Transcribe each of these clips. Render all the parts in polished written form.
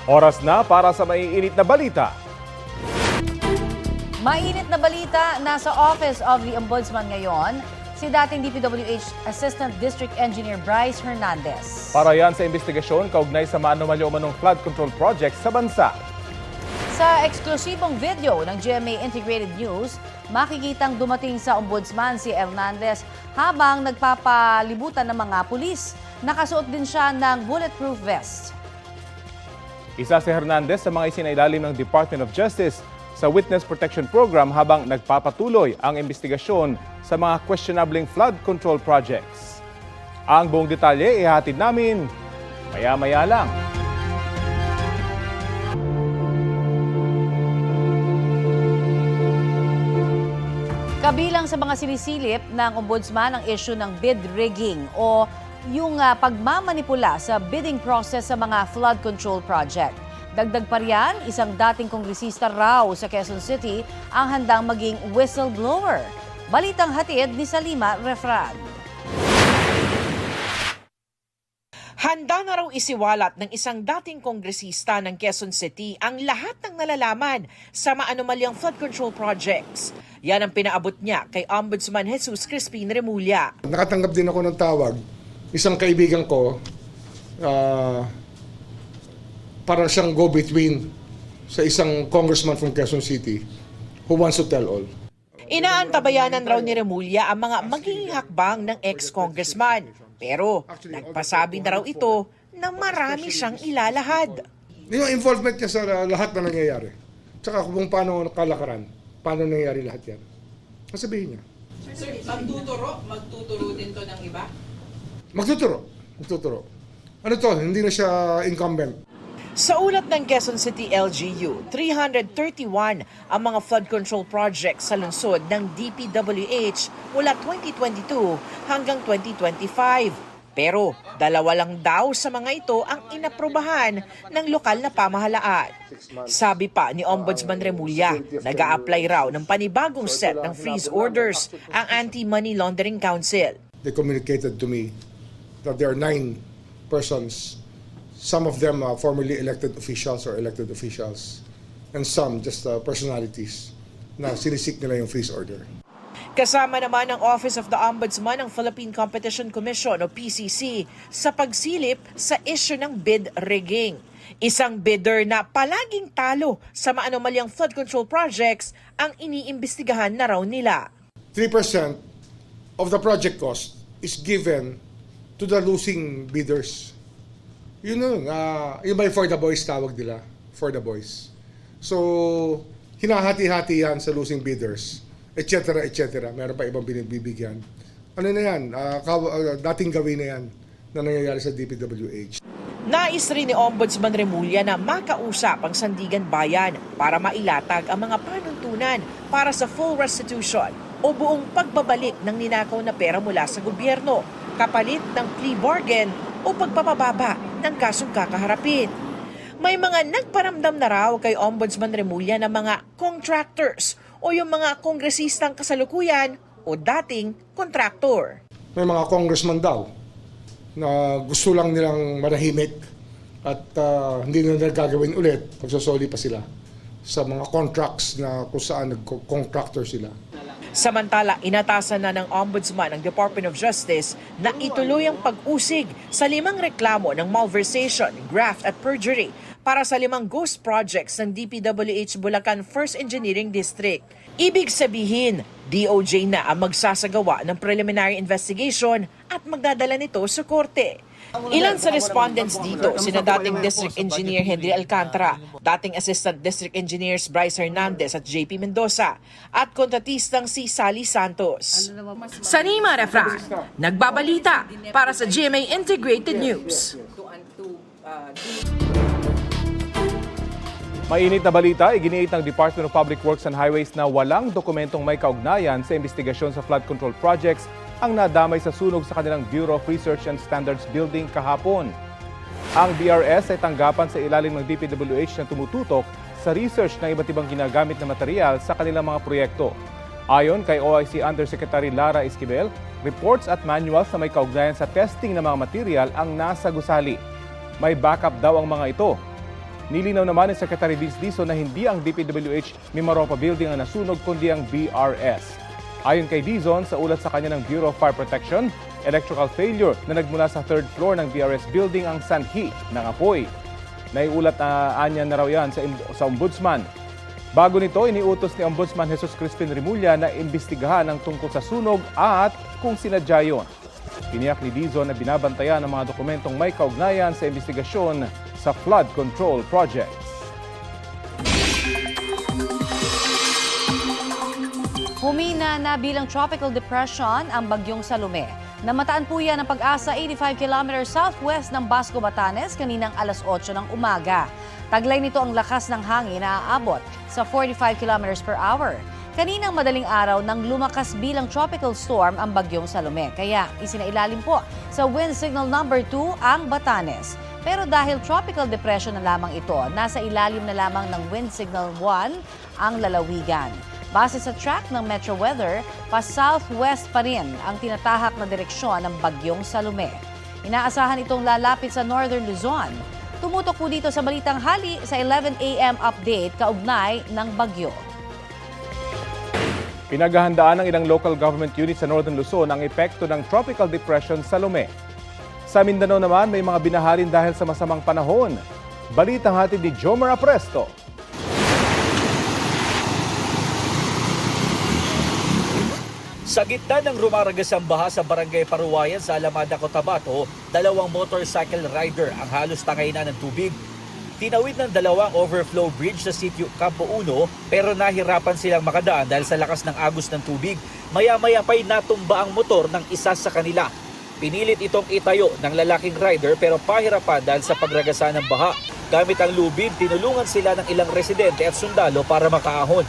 Oras na para sa maiinit na balita. Mainit na balita, nasa Office of the Ombudsman ngayon, si dating DPWH Assistant District Engineer Bryce Hernandez. Para yan sa investigasyon kaugnay sa maanomalyo umanong flood control project sa bansa. Sa eksklusibong video ng GMA Integrated News, makikitang dumating sa Ombudsman si Hernandez habang nagpapalibutan ng mga pulis. Nakasuot din siya ng bulletproof vest. Isa si Hernandez sa mga isinailalim ng Department of Justice sa Witness Protection Program habang nagpapatuloy ang investigasyon sa mga questionabling flood control projects. Ang buong detalye ihatid namin maya-maya lang. Kabilang sa mga sinisilip ng Ombudsman ang issue ng bid rigging o yung pagmamanipula sa bidding process sa mga flood control project. Dagdag pa riyan, isang dating kongresista raw sa Quezon City ang handang maging whistleblower. Balitang hatid ni Salima Refran. Handa na raw isiwalat ng isang dating kongresista ng Quezon City ang lahat ng nalalaman sa maanomalyang flood control projects. Yan ang pinaabot niya kay Ombudsman Jesus Crispin Remulla. Nakatanggap din ako ng tawag. Isang kaibigan ko, parang siyang go-between sa isang congressman from Quezon City who wants to tell all. Inaantabayanan raw ni Remulla ang mga magiging hakbang ng ex-congressman. Pero nagpasabi na raw ito na marami siyang ilalahad. Yung involvement niya sa lahat na nangyayari. Tsaka kung paano kalakaran, paano nangyayari lahat yan. Sabihin niya. Sir, magtuturo din to ng iba? Magtuturo. Ano to, hindi na siya incumbent. Sa ulat ng Quezon City LGU, 331 ang mga flood control projects sa lungsod ng DPWH mula 2022 hanggang 2025. Pero 2 lang daw sa mga ito ang inaprobahan ng lokal na pamahalaan. Sabi pa ni Ombudsman Remulla, nag-a-apply raw ng panibagong set ng freeze orders ang Anti-Money Laundering Council. They communicated to me that there are 9 persons. Some of them are formerly elected officials or elected officials, and some just personalities na sinisik nila yung freeze order. Kasama naman ang Office of the Ombudsman ng Philippine Competition Commission o PCC sa pagsilip sa issue ng bid rigging. Isang bidder na palaging talo sa maanomalyang flood control projects ang iniimbestigahan na raw nila. 3% of the project cost is given to the losing bidders. Yung may for the boys tawag nila, for the boys. So, hinahati-hati yan sa losing bidders, etc. Meron pa ibang binibigyan. Ano na yan? Dating gawin na yan na nangyayari sa DPWH. Nais rin ni Ombudsman Remulla na makausap ang Sandigan Bayan para mailatag ang mga panuntunan para sa full restitution o buong pagbabalik ng ninakaw na pera mula sa gobyerno, kapalit ng plea bargain o pagpapababa ng kasong kakaharapin. May mga nagparamdam na raw kay Ombudsman Remulla na mga contractors o yung mga kongresistang kasalukuyan o dating kontraktor. May mga congressman daw na gusto lang nilang manahimik at hindi na nagagawin ulit, magsasoli pa sila sa mga contracts na kung saan nag-contractor sila. Samantala, inatasan na ng Ombudsman ng Department of Justice na ituloy ang pag-usig sa 5 reklamo ng malversation, graft at perjury para sa 5 ghost projects ng DPWH Bulacan First Engineering District. Ibig sabihin, DOJ na ang magsasagawa ng preliminary investigation at magdadala nito sa korte. Ilan sa respondents dito, sina dating District Engineer Henry Alcantara, dating Assistant District Engineers Bryce Hernandez at JP Mendoza, at kontratistang si Sally Santos. Salima Refran, nagbabalita para sa GMA Integrated News. Mainit na balita, iginiit ng Department of Public Works and Highways na walang dokumentong may kaugnayan sa investigasyon sa flood control projects ang nadamay sa sunog sa kanilang Bureau of Research and Standards Building kahapon. Ang BRS ay tanggapan sa ilalim ng DPWH na tumututok sa research ng iba't ibang ginagamit na material sa kanilang mga proyekto. Ayon kay OIC Undersecretary Lara Esquivel, reports at manuals na may kaugnayan sa testing ng mga material ang nasa gusali. May backup daw ang mga ito. Nilinaw naman ni Secretary Vince Dizon na hindi ang DPWH Mimaropa Building ang nasunog kundi ang BRS. Ayon kay Dizon, sa ulat sa kanya ng Bureau of Fire Protection, electrical failure na nagmula sa third floor ng BRS building ang sanhi ng apoy. Naiulat na anya na raw yan sa Ombudsman. Bago nito, iniutos ni Ombudsman Jesus Crispin Remulla na imbestigahan ang tungkol sa sunog at kung sinadya yun. Tiniyak ni Dizon na binabantayan ang mga dokumentong may kaugnayan sa imbestigasyon sa flood control projects. Humina na bilang tropical depression ang bagyong Salome. Namataan po yan ng Pag-asa 85 km southwest ng Basco, Batanes kaninang alas 8 ng umaga. Taglay nito ang lakas ng hangin na aabot sa 45 km per hour. Kaninang madaling araw nang lumakas bilang tropical storm ang bagyong Salome. Kaya isinailalim po sa wind signal number 2 ang Batanes. Pero dahil tropical depression na lamang ito, nasa ilalim na lamang ng wind signal 1 ang lalawigan. Base sa track ng Metro Weather, pa-southwest pa rin ang tinatahak na direksyon ng bagyong Salome. Inaasahan itong lalapit sa northern Luzon. Tumutok po dito sa Balitang Hali sa 11 a.m. update kaugnay ng bagyo. Pinaghahandaan ng ilang local government units sa Northern Luzon ang epekto ng Tropical Depression Salome. Sa Mindanao naman, may mga binaharin dahil sa masamang panahon. Balitang hatid ni Jomer Apresto. Sa gitna ng rumaragas ang baha sa Barangay Paruwayan sa Alamada, Cotabato, dalawang motorcycle rider ang halos tangay na ng tubig. Tinawid ng dalawang overflow bridge sa sitio Campo 1 pero nahirapan silang makadaan dahil sa lakas ng agos ng tubig. Maya-maya pa'y natumba ang motor ng isa sa kanila. Pinilit itong itayo ng lalaking rider pero pahirapan dahil sa pagragasa ng baha. Gamit ang lubid, tinulungan sila ng ilang residente at sundalo para makaahon.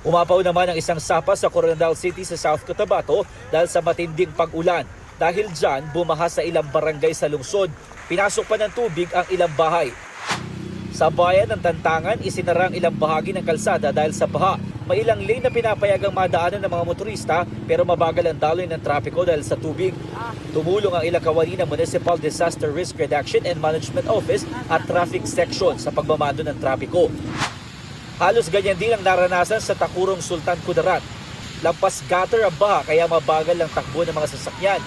Umapaw naman ang isang sapa sa Coronadal City sa South Cotabato dahil sa matinding pag-ulan. Dahil dyan, bumaha sa ilang barangay sa lungsod. Pinasok pa ng tubig ang ilang bahay. Sa bayan ng Tantangan, isinara ang ilang bahagi ng kalsada dahil sa baha. May ilang lane na pinapayagang madaanan ng mga motorista pero mabagal ang daloy ng trapiko dahil sa tubig. Tumulong ang ilang kawani ng Municipal Disaster Risk Reduction and Management Office at Traffic Section sa pagmamando ng trapiko. Halos ganyan din ang naranasan sa Takurong Sultan Kudarat. Lampas gutter ang baha kaya mabagal ang takbo ng mga sasakyan.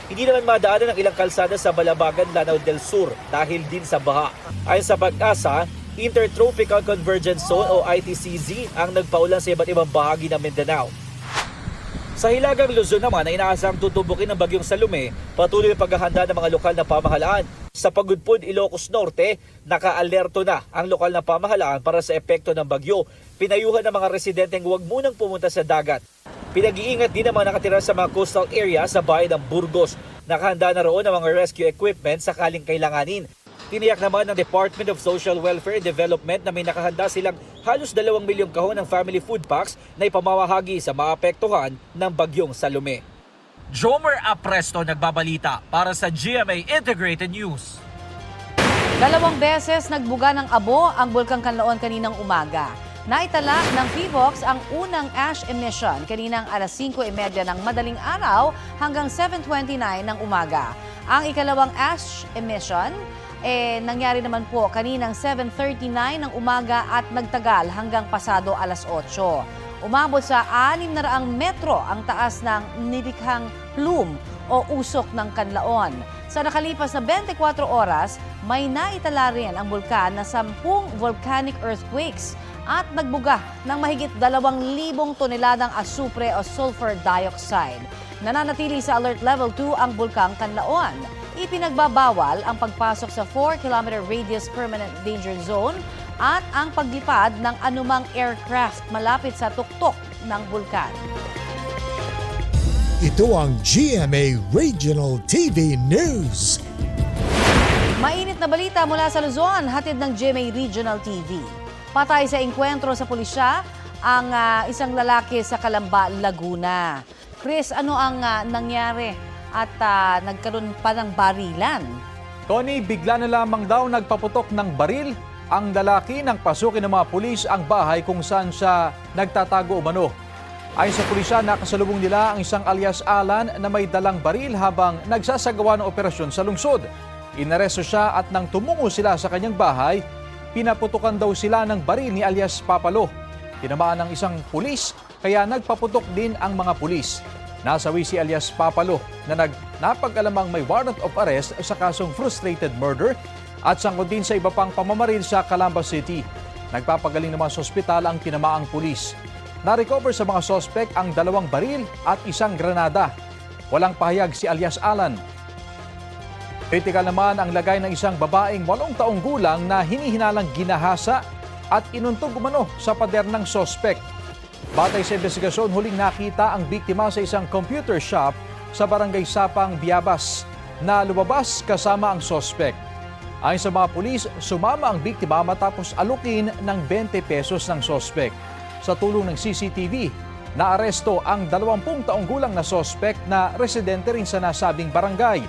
Hindi naman madaanan ang ilang kalsada sa Balabagan, Lanao del Sur dahil din sa baha. Ayon sa Pag-asa, Intertropical Convergence Zone o ITCZ ang nagpaulan sa iba't ibang bahagi ng Mindanao. Sa Hilagang Luzon naman ay inaasahang tutubukin ng bagyong Salome, patuloy ang paghahanda ng mga lokal na pamahalaan. Sa Pagudpud, Ilocos Norte, naka-alerto na ang lokal na pamahalaan para sa epekto ng bagyo. Pinayuhan ng mga residenteng huwag munang pumunta sa dagat. Pinag-iingat din ang mga nakatira sa mga coastal area sa bayan ng Burgos. Nakahanda na roon ang mga rescue equipment sakaling kailanganin. Tiniyak naman ng Department of Social Welfare and Development na may nakahanda silang halos 2 milyong kahon ng family food packs na ipamamahagi sa maapektuhan ng bagyong Salome. Jomer Apresto nagbabalita para sa GMA Integrated News. 2 beses nagbuga ng abo ang Bulkang Kanlaon kaninang umaga. Naitala ng PHIVOLCS ang unang ash emission kaninang alas 5:30 ng madaling araw hanggang 7:29 ng umaga. Ang ikalawang ash emission nangyari naman po kaninang 7:39 ng umaga at nagtagal hanggang pasado alas 8. Umabot sa 600 metro ang taas ng nilikhang plume o usok ng Kanlaon. Sa nakalipas na 24 oras, may naitala rin ang bulkan na 10 volcanic earthquakes at nagbuga ng mahigit 2,000 toneladang asupre o sulfur dioxide. Nananatili sa alert level 2 ang Bulkang Kanlaon. Ipinagbabawal ang pagpasok sa 4-kilometer radius permanent danger zone at ang paglipad ng anumang aircraft malapit sa tuktok ng bulkan. Ito ang GMA Regional TV News. Mainit na balita mula sa Luzon, hatid ng GMA Regional TV. Patay sa engkwentro sa pulisya ang isang lalaki sa Calamba, Laguna. Chris, ano ang nangyari at nagkaroon pa ng barilan? Tony, bigla na lamang daw nagpaputok ng baril ang lalaki nang pasukin ng mga pulis ang bahay kung saan siya nagtatago umano. Ayon sa pulisya, nakasalubong nila ang isang alias Alan na may dalang baril habang nagsasagawa ng operasyon sa lungsod. Inaresto siya at nang tumungo sila sa kanyang bahay, pinaputukan daw sila ng baril ni alias Papalo. Tinamaan ng isang pulis kaya nagpaputok din ang mga pulis. Nasawi si alias Papalo na napag-alamang may warrant of arrest sa kasong frustrated murder at sangkot din sa iba pang pamamaril sa Calamba City. Nagpapagaling naman sa ospital ang tinamaang pulis. Na-recover sa mga sospek ang 2 baril at 1 granada. Walang pahayag si alias Alan. Kritikal naman ang lagay ng isang babaeng 8 taong gulang na hinihinalang ginahasa at inuntog umano sa pader ng sospek. Batay sa investigasyon, huling nakita ang biktima sa isang computer shop sa barangay Sapang, Biabas na lumabas kasama ang sospek. Ayon sa mga pulis, sumama ang biktima matapos alukin ng 20 pesos ng sospek. Sa tulong ng CCTV, naaresto ang 20 taong gulang na sospek na residente rin sa nasabing barangay.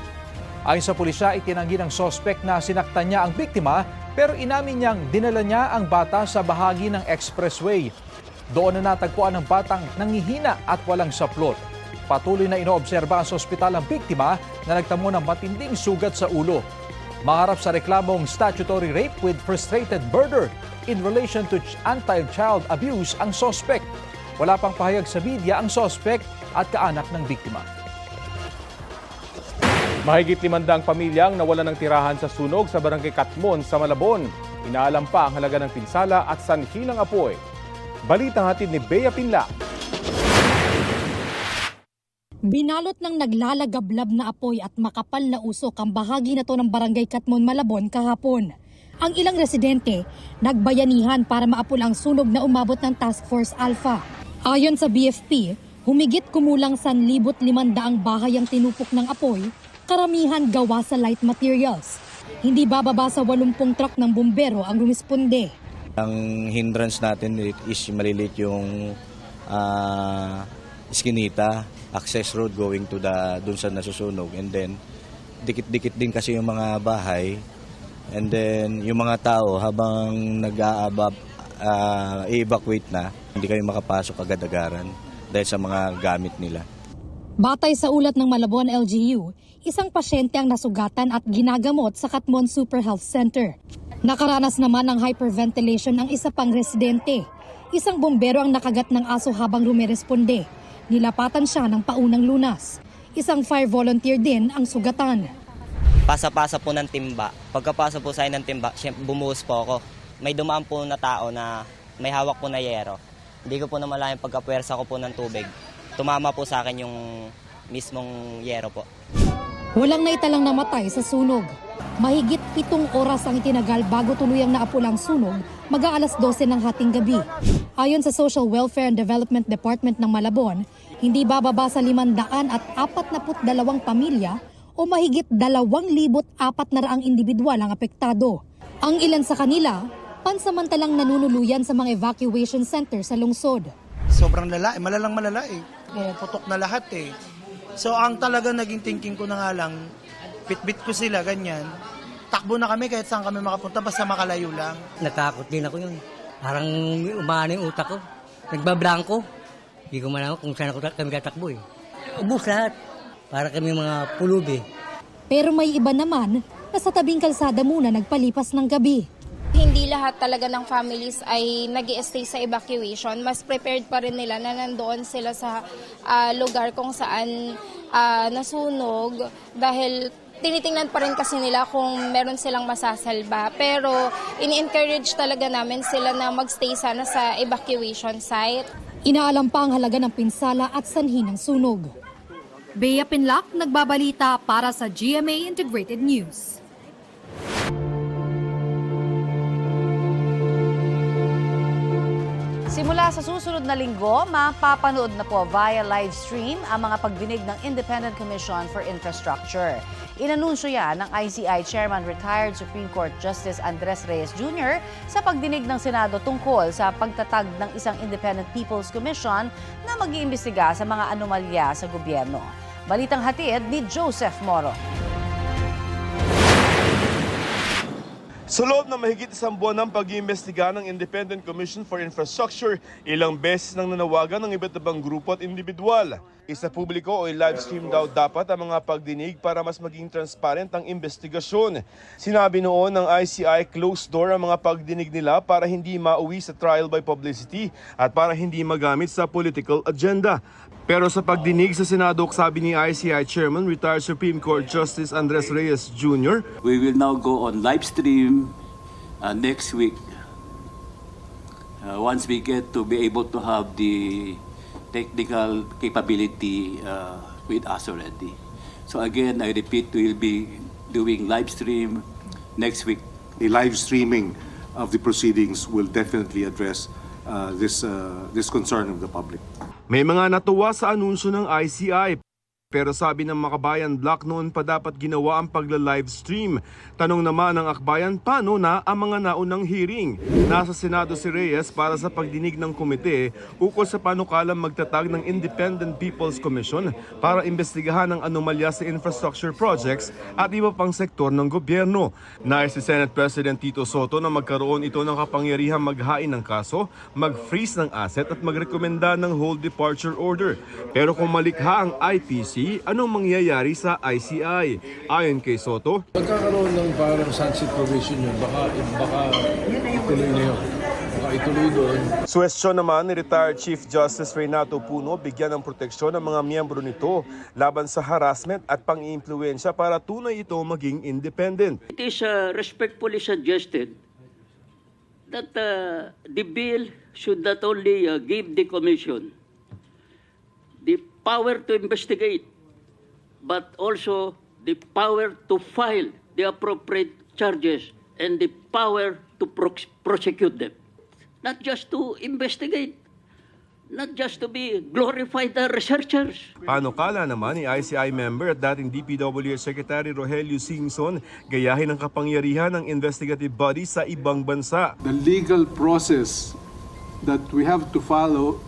Ayon sa pulisya, itinanggi ng sospek na sinaktan niya ang biktima pero inamin niyang dinala niya ang bata sa bahagi ng expressway. Doon na natagpuan ng batang nangihina at walang saplot. Patuloy na inoobserba sa ospital ang biktima na nagtamo ng matinding sugat sa ulo. Maharap sa reklamong statutory rape with frustrated murder in relation to anti-child abuse ang sospek. Wala pang pahayag sa media ang sospek at kaanak ng biktima. Mahigit 500 pamilyang nawalan ng tirahan sa sunog sa barangay Katmon sa Malabon. Inaalam pa ang halaga ng pinsala at sanhi ng apoy. Balitang hatid ni Bea Pinla. Binalot ng naglalagablab na apoy at makapal na usok ang bahagi na to ng barangay Katmon, Malabon kahapon. Ang ilang residente nagbayanihan para maapul ang sunog na umabot ng Task Force Alpha. Ayon sa BFP, humigit kumulang 1,500 bahay ang tinupok ng apoy, karamihan gawa sa light materials. Hindi bababa sa 80 truck ng bumbero ang rumisponde. Ang hindrance natin is maliliit yung Eskinita, access road going to dun sa nasusunog. And then, dikit-dikit din kasi yung mga bahay. And then, yung mga tao habang i-evacuate na, hindi kayo makapasok agad-agaran dahil sa mga gamit nila. Batay sa ulat ng Malabon LGU, isang pasyente ang nasugatan at ginagamot sa Katmon Super Health Center. Nakaranas naman ng hyperventilation ang isa pang residente. Isang bombero ang nakagat ng aso habang rumeresponde. Nilapatan siya ng paunang lunas. Isang fire volunteer din ang sugatan. Pasa-pasa po ng timba. Pagkapasa po sa akin ng timba, bumuhos po ako. May dumaan po na tao na may hawak po na yero. Hindi ko po namalayan pagkapwersa ko po ng tubig. Tumama po sa akin yung mismong yero po. Walang naitalang namatay sa sunog. Mahigit 7 oras ang itinagal bago tuluyang naapul ang sunog, mag-aalas 12 ng hating gabi. Ayon sa Social Welfare and Development Department ng Malabon, hindi bababa sa 542 pamilya o mahigit 2,400 individual ang apektado. Ang ilan sa kanila, pansamantalang nanunuluyan sa mga evacuation center sa lungsod. Sobrang malalang malala eh. Putok na lahat eh. So ang talaga naging thinking ko na nga lang, bit-bit ko sila, ganyan. Takbo na kami kahit saan kami makapunta, basta makalayo lang. Natakot din ako yun. Parang umana yung utak ko. Nagbablangko. Hindi ko man kung saan kami tatakbo eh. Ubus lahat. Para kami mga pulubi. Pero may iba naman na sa tabing kalsada muna nagpalipas ng gabi. Hindi lahat talaga ng families ay nag-i-stay sa evacuation. Mas prepared pa rin nila na nandoon sila sa lugar kung saan nasunog dahil tinitingnan pa rin kasi nila kung meron silang masasalba. Pero ini-encourage talaga namin sila na magstay sana sa evacuation site. Inaalam pa ang halaga ng pinsala at sanhi ng sunog. Bea Pinlac, nagbabalita para sa GMA Integrated News. Simula sa susunod na linggo, mapapanood na po via live stream ang mga pagdinig ng Independent Commission for Infrastructure. Inanunsyo yan ng ICI Chairman Retired Supreme Court Justice Andres Reyes Jr. sa pagdinig ng Senado tungkol sa pagtatag ng isang Independent People's Commission na mag-iimbestiga sa mga anomalya sa gobyerno. Balitang hatid ni Joseph Moro. Sa loob ng mahigit isang buwan ng pag-iimbestiga ng Independent Commission for Infrastructure, ilang beses nang nanawagan ng iba't ibang grupo at individual. Isa publiko o live stream daw dapat ang mga pagdinig para mas maging transparent ang investigasyon. Sinabi noon ng ICI closed door ang mga pagdinig nila para hindi mauwi sa trial by publicity at para hindi magamit sa political agenda. Pero sa pagdinig sa Senado, sabi ni ICI Chairman, retired Supreme Court Justice Andres Reyes Jr., we will now go on live stream next week. Once we get to be able to have the technical capability with us already. So again, I repeat, we will be doing live stream next week. The live streaming of the proceedings will definitely address this concern of the public. may mga natuwa sa anunsyo ng ICI. Pero sabi ng Makabayan Block noon pa dapat ginawa ang pagla-live stream. Tanong naman ng Akbayan, paano na ang mga naunang hearing? Nasa Senado si Reyes para sa pagdinig ng komite ukol sa panukalang magtatag ng Independent People's Commission para imbestigahan ang anomalya sa infrastructure projects at iba pang sektor ng gobyerno. Nais si Senate President Tito Soto na magkaroon ito ng kapangyarihang maghain ng kaso, mag-freeze ng asset at magrekomenda ng whole departure order. Pero kung malikha ang IPC, anong mangyayari sa ICI? Ayon kay Soto, magkakaroon ng parang sunset provision yun. Baka ituloy na yun. Baka ituloy doon. Suwestyon naman ni retired Chief Justice Renato Puno bigyan ng proteksyon ng mga miyembro nito laban sa harassment at pang-iimpluwensya para tunay ito maging independent. It is respectfully suggested that the bill should not only give the Commission the power to investigate, but also the power to file the appropriate charges and the power to prosecute them. Not just to investigate, not just to be glorified researchers. Panukala naman ni ICI member at dating DPWH Secretary Rogelio Singson gayahin ang kapangyarihan ng investigative body sa ibang bansa. The legal process that we have to follow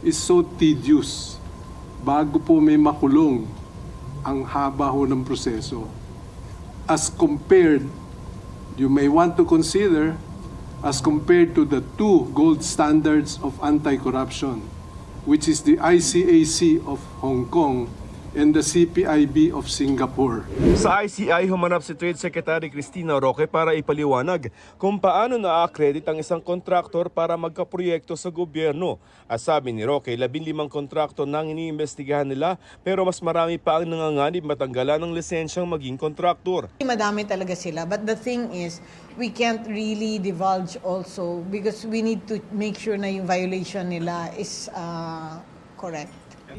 is so tedious. Bago po may makulong, ang haba ho ng proseso. As compared, you may want to consider, as compared to the two gold standards of anti-corruption, which is the ICAC of Hong Kong and the CPIB of Singapore. Sa ICI, humanap si Trade Secretary Cristina Roque para ipaliwanag kung paano na-accredit ang isang kontraktor para magkaproyekto sa gobyerno. At sabi ni Roque, 15 kontraktor nang iniimbestigahan nila pero mas marami pa ang nanganganib matanggalan ng lisensyang maging kontraktor. Madami talaga sila, but the thing is, we can't really divulge also because we need to make sure na yung violation nila is correct.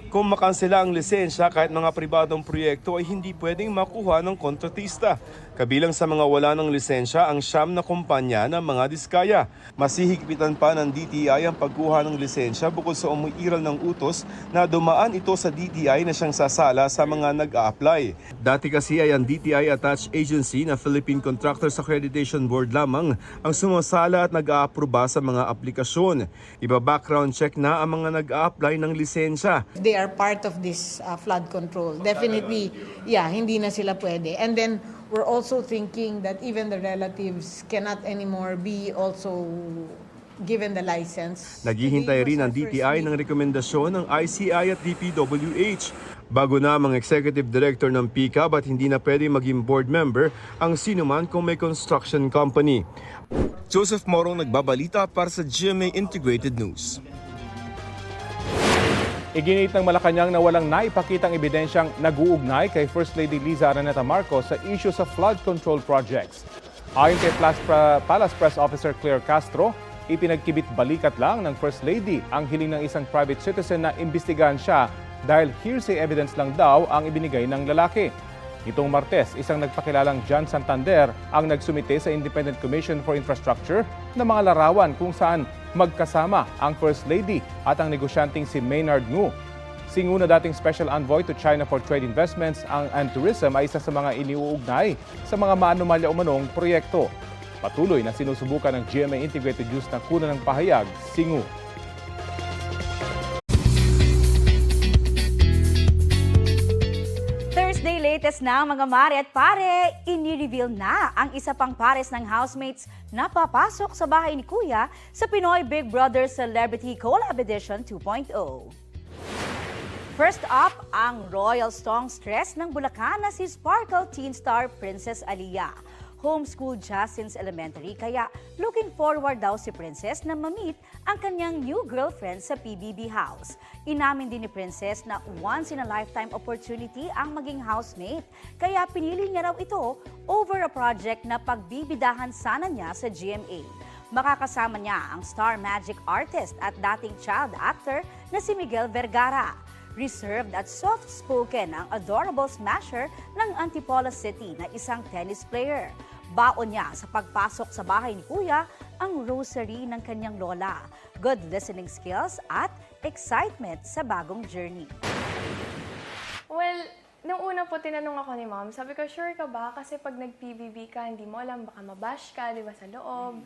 Kung makansela ang lisensya kahit mga pribadong proyekto ay hindi pwedeng makuha ng kontratista. Kabilang sa mga wala ng lisensya ang 9 na kumpanya ng mga diskaya. Masihigpitan pa ng DTI ang pagkuha ng lisensya bukod sa umiiral ng utos na dumaan ito sa DTI na siyang sasala sa mga nag-a-apply. Dati kasi ay ang DTI-attached agency na Philippine Contractors Accreditation Board lamang ang sumasala at nag-a-aproba sa mga aplikasyon. Iba-background check na ang mga nag-a-apply ng lisensya. They are part of this flood control. Definitely, hindi na sila pwede. And then, we're also thinking that even the relatives cannot anymore be also given the license. Naghihintay rin ang DTI ng rekomendasyon ng ICI at DPWH. Bago na mga executive director ng PICAB at hindi na pwede maging board member ang sinuman kung may construction company. Joseph Morong nagbabalita para sa GMA Integrated News. Iginiit ng Malacanang na walang naipakitang ebidensyang nag-uugnay kay First Lady Liza Araneta Marcos sa issue sa flood control projects. Ayon kay Palace Press Officer Claire Castro, ipinagkibit balikat lang ng First Lady ang hiling ng isang private citizen na imbestigahan siya dahil hearsay evidence lang daw ang ibinigay ng lalaki. Itong Martes, isang nagpakilalang John Santander ang nagsumite sa Independent Commission for Infrastructure ng mga larawan kung saan magkasama ang First Lady at ang negosyanteng si Maynard Ngu. Si Ngu na dating Special Envoy to China for Trade Investments and Tourism ay isa sa mga iniuugnay sa mga maanumalya umanong proyekto. Patuloy na sinusubukan ng GMA Integrated News na kunan ng pahayag si Ngu. Thursday latest na mga mare at pare, ini-reveal na ang isa pang pares ng housemates na papasok sa bahay ni Kuya sa Pinoy Big Brother Celebrity Collab Edition 2.0. First up, ang royal songstress ng Bulacan na si Sparkle teen star Princess Aliyah. Homeschooled siya since elementary kaya looking forward daw si Princess na ma-meet ang kanyang new girlfriend sa PBB house. Inamin din ni Princess na once in a lifetime opportunity ang maging housemate kaya pinili niya raw ito over a project na pagbibidahan sana niya sa GMA. Makakasama niya ang star magic artist at dating child actor na si Miguel Vergara. Reserved at soft-spoken ang adorable smasher ng Antipolo City na isang tennis player. Baon niya sa pagpasok sa bahay ni Kuya ang rosary ng kanyang lola, good listening skills at excitement sa bagong journey. Well, nung una po tinanong ako ni Mom, sabi ko, sure ka ba? Kasi pag nag-PBB ka, hindi mo alam, baka mabash ka, di ba, sa loob.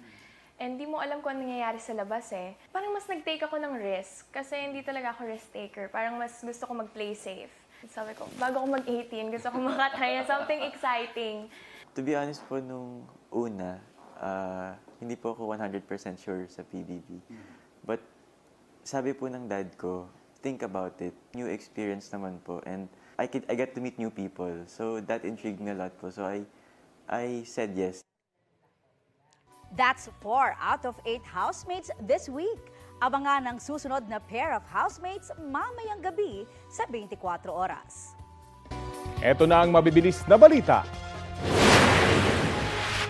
And di mo alam kung ano nangyayari sa labas eh. Parang mas nag-take ako ng risk kasi hindi talaga ako risk taker. Parang mas gusto ko mag-play safe. Sabi ko, bago ako mag-18, gusto ko makatry something exciting. To be honest po, nung una, hindi po ako 100% sure sa PBB. But sabi po ng dad ko, think about it. New experience naman po. And I get to meet new people. So that intrigued me a lot po. So I said yes. That's 4 out of 8 housemates this week. Abangan ang susunod na pair of housemates mamayang gabi sa 24 oras. Ito na ang mabibilis na balita.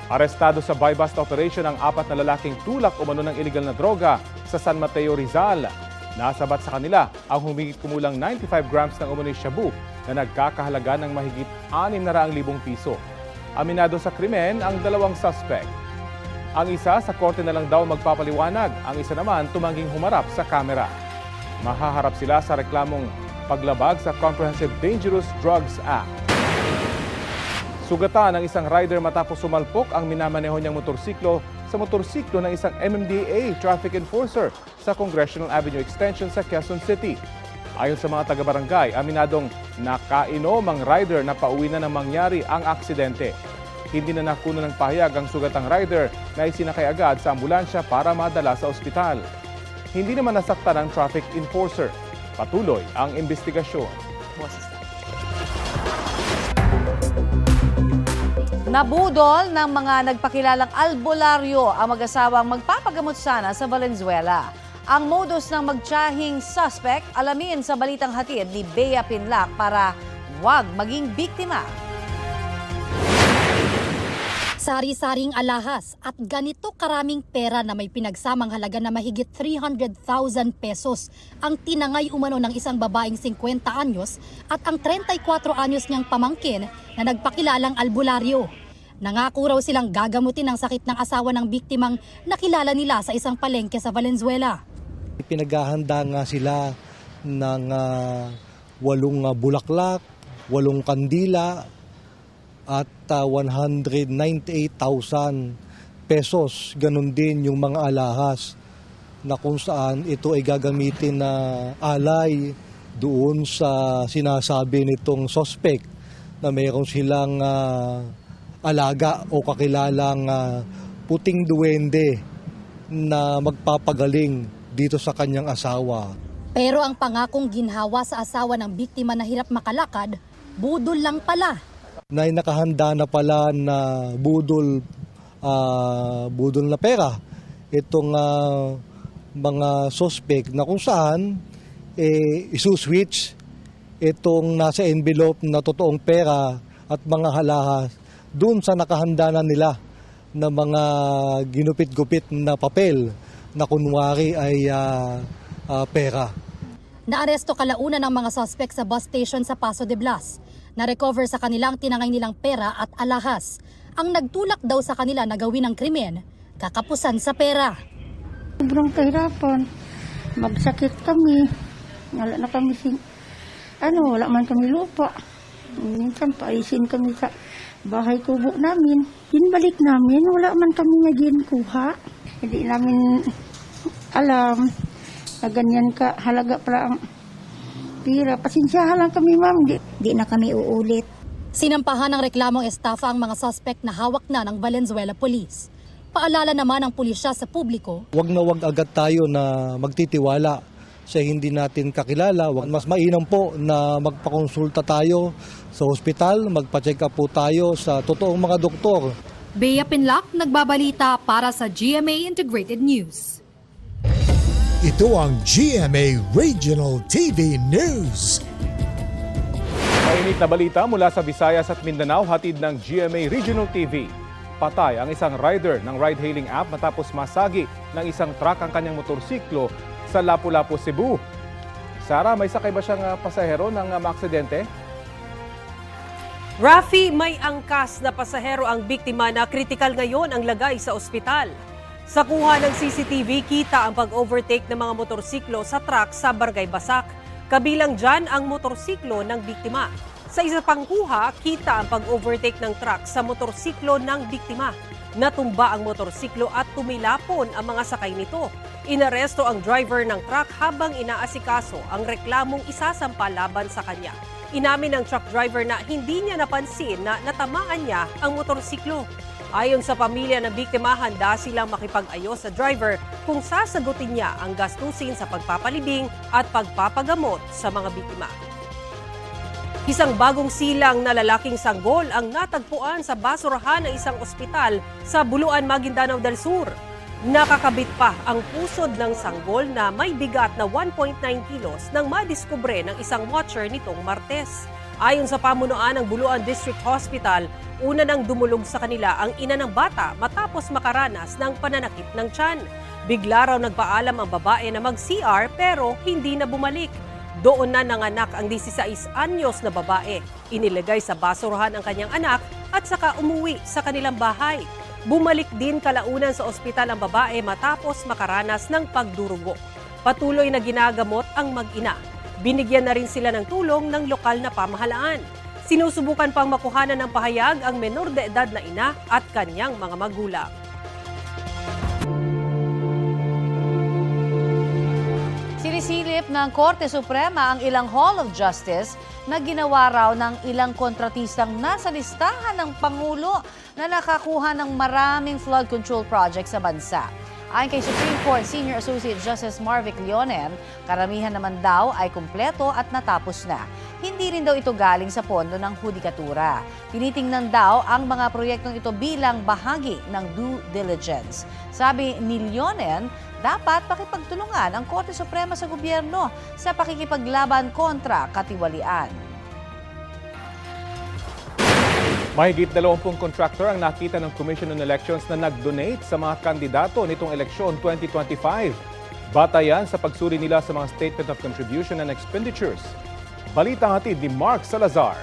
Arestado sa buy-bust operation ang 4 na lalaking tulak umano ng illegal na droga sa San Mateo, Rizal. Nasabat sa kanila ang humigit kumulang 95 grams ng umano'y shabu na nagkakahalaga ng mahigit 600,000 piso. Aminado sa krimen ang 2 suspect. Ang isa sa korte na lang daw magpapaliwanag, ang isa naman tumangging humarap sa kamera. Mahaharap sila sa reklamong paglabag sa Comprehensive Dangerous Drugs Act. Sugatan ng isang rider matapos sumalpok ang minamaneho niyang motorsiklo sa motorsiklo ng isang MMDA traffic enforcer sa Congressional Avenue Extension sa Quezon City. Ayon sa mga taga-barangay, aminadong nakainom ang rider na pauwi na nang mangyari ang aksidente. Hindi na nakuno ng pahayag ang sugatang rider na isinakay agad sa ambulansya para madala sa ospital. Hindi naman nasaktan ang traffic enforcer. Patuloy ang investigasyon. Nabudol ng mga nagpakilalang albularyo ang mag-asawang magpapagamot sana sa Valenzuela. Ang modus ng magtiyahing suspect, alamin sa balitang hatid ni Bea Pinlac para huwag maging biktima. Sari-saring alahas at ganito karaming pera na may pinagsamang halaga na mahigit 300,000 pesos ang tinangay umano ng isang babaeng 50 anyos at ang 34 anyos niyang pamangkin na nagpakilalang albularyo. Nangako raw silang gagamutin ang sakit ng asawa ng biktimang nakilala nila sa isang palengke sa Valenzuela. Pinaghahanda nga sila ng 8 bulaklak, 8 kandila, at 198,000 pesos. Ganon din yung mga alahas na kung saan ito ay gagamitin na alay doon sa sinasabi nitong suspect na mayroon silang alaga o kakilalang puting duwende na magpapagaling dito sa kanyang asawa. Pero ang pangakong ginhawa sa asawa ng biktima na hirap makalakad, budol lang pala. Na nakahanda na pala na budol na pera itong mga suspect na kung saan isuswitch itong nasa envelope na totoong pera at mga halahas doon sa nakahanda na nila na mga ginupit-gupit na papel na kunwari ay pera. Naaresto kalaunan ng mga suspect sa bus station sa Paso de Blas. Na-recover sa kanilang tinangay nilang pera at alahas. Ang nagtulak daw sa kanila na gawin ang krimen, kakapusan sa pera. Sobrang kahirapan. Magsakit kami. Wala na kami wala man kami lupa. Minsan paisin kami sa bahay kubo namin. Pinbalik namin, wala man kami nga ginkuha. Hindi namin alam na ganyan ka halaga pala ang pira. Pasensyahan lang kami, ma'am. Di na kami uulit. Sinampahan ng reklamong estafa ang mga suspect na hawak na ng Valenzuela Police. Paalala naman ng pulisya sa publiko, Wag na wag agad tayo na magtitiwala sa hindi natin kakilala. Mas mainam po na magpakonsulta tayo sa ospital, magpa-check up po tayo sa totoong mga doktor. Bea Pinlac, nagbabalita para sa GMA Integrated News. Ito ang GMA Regional TV News. Mainit na balita mula sa Visayas at Mindanao, hatid ng GMA Regional TV. Patay ang isang rider ng ride-hailing app matapos masagi ng isang truck ang kanyang motorsiklo sa Lapu-Lapu, Cebu. Sara, may sakay ba siyang pasahero ng maaksidente? Rafi, may angkas na pasahero ang biktima na kritikal ngayon ang lagay sa ospital. Sa kuha ng CCTV, kita ang pag-overtake ng mga motorsiklo sa truck sa Barangay Basak. Kabilang dyan ang motorsiklo ng biktima. Sa isa pang kuha, kita ang pag-overtake ng truck sa motorsiklo ng biktima. Natumba ang motorsiklo at tumilapon ang mga sakay nito. Inaresto ang driver ng truck habang inaasikaso ang reklamong isasampa laban sa kanya. Inamin ng truck driver na hindi niya napansin na natamaan niya ang motorsiklo. Ayon sa pamilya ng biktima, handa silang makipag-ayos sa driver kung sasagutin niya ang gastusin sa pagpapalibing at pagpapagamot sa mga biktima. Isang bagong silang na lalaking sanggol ang natagpuan sa basurahan ng isang ospital sa Buluan, Maguindanao del Sur. Nakakabit pa ang pusod ng sanggol na may bigat na 1.9 kilos nang madiskubre ng isang watcher nitong Martes. Ayon sa pamunuan ng Buluan District Hospital, una nang dumulog sa kanila ang ina ng bata matapos makaranas ng pananakit ng tiyan. Bigla raw nagpaalam ang babae na mag-CR pero hindi na bumalik. Doon na nanganak ang 16 anyos na babae. Inilagay sa basurahan ang kanyang anak at saka umuwi sa kanilang bahay. Bumalik din kalaunan sa ospital ang babae matapos makaranas ng pagdurugo. Patuloy na ginagamot ang mag-ina. Binigyan na rin sila ng tulong ng lokal na pamahalaan. Sinusubukan pang makuhanan ng pahayag ang menor de edad na ina at kanyang mga magulang. Sinisilip ng Korte Suprema ang ilang Hall of Justice na ginawa raw ng ilang kontratistang nasa listahan ng Pangulo na nakakuha ng maraming flood control projects sa bansa. Ayon kay Supreme Court Senior Associate Justice Marvic Leonen, karamihan naman daw ay kumpleto at natapos na. Hindi rin daw ito galing sa pondo ng hudikatura. Tinitingnan daw ang mga proyektong ito bilang bahagi ng due diligence. Sabi ni Leonen, dapat pakipagtulungan ang Korte Suprema sa gobyerno sa pakikipaglaban kontra katiwalian. Mahigit 20 contractor ang nakita ng Commission on Elections na nag-donate sa mga kandidato nitong eleksyon 2025. Batayan sa pagsuri nila sa mga Statement of Contribution and Expenditures. Balitang hatid ni Mark Salazar.